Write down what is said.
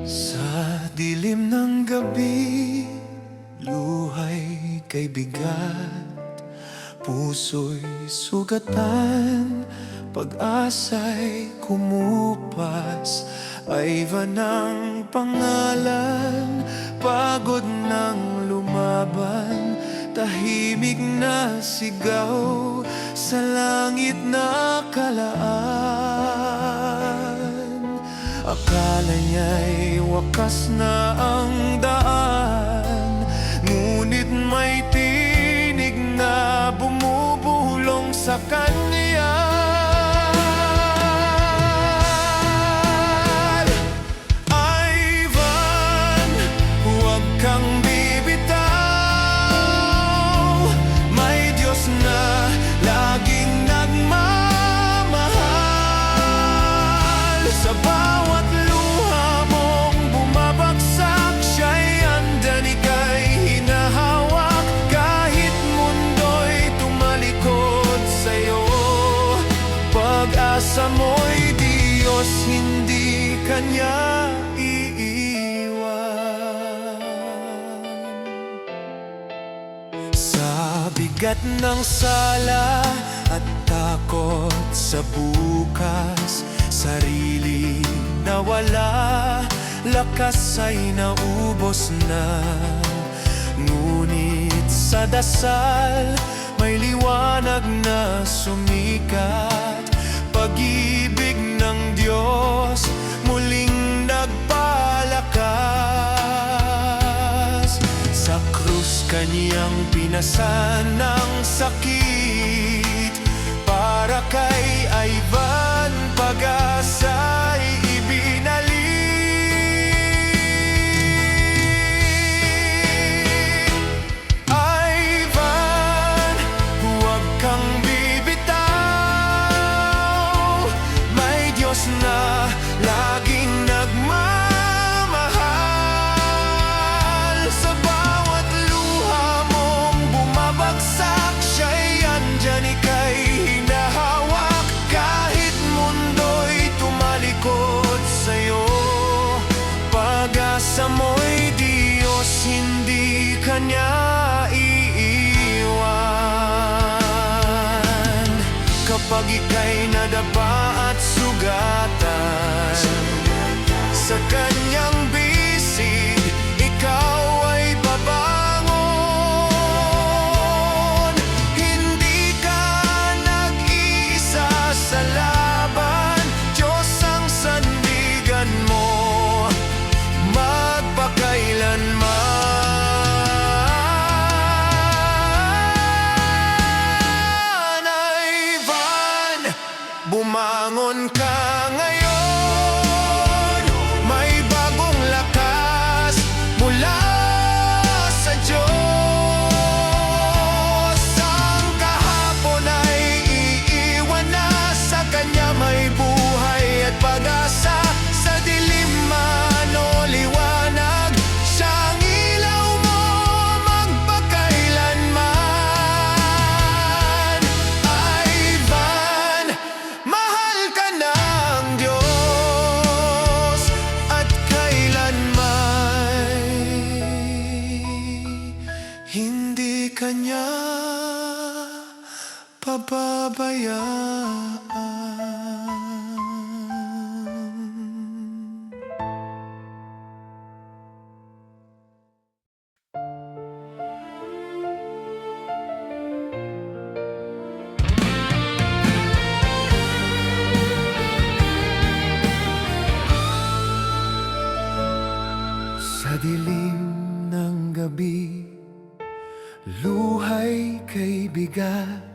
Sa dilim ng gabi, luhay kay bigat, puso'y sugatan, pag-asa'y kumupas. Ivan ang pangalan, pagod ng lumaban, tahimik na sigaw sa langit na kalaan. Akala niya'y wakas na ang daan, ngunit may tinig na bumubulong sa kanya. Ivan, huwag kang bibitaw, may Diyos na laging nagmamahal. Sa bawat luha mong bumabagsak, siya'y andan, ika'y hinahawak. Kahit mundo'y tumalikod sa'yo, pag-asa mo'y Diyos, hindi Kanya iiwan. Sa bigat ng sala at takot sa bukas, sarili nawala, lakas ay naubos na. Ngunit sa dasal, may liwanag na sumikat. Pag-ibig ng Diyos muling nagpalakas. Sa krus Kanyang pinasan ng sakit, para kay Ivan pag-asa'y ibinalik. Ivan, huwag kang bibitaw, may Diyos na laging nagmamahal. Sa bawat luha mong bumabagsak, siya'y andyan, ika'y hinahawak. Kahit mundo'y tumalikod sa'yo, pag-asa mo'y Diyos, hindi Kanya iiwan. Kapag ika'y nadapa at sugatan sa Kanyang bisig, ikaw ay babangon. Hindi ka nag-iisa sa laban, Diyos ang sandigan mo magpakailanman. Ivan, bumangon ka ngayon, may bagong lakas mula sa Diyos. Ang kahapon ay iiwan na, sa Kanya may buhay at pag-asa. Sa dilim man o liwanag, siyang ilaw mo magpakailanman. Ivan, mahal ka ng Diyos, at kailanman hindi Kanya pababayaan. Sa dilim ng gabi, luhay kay bigat,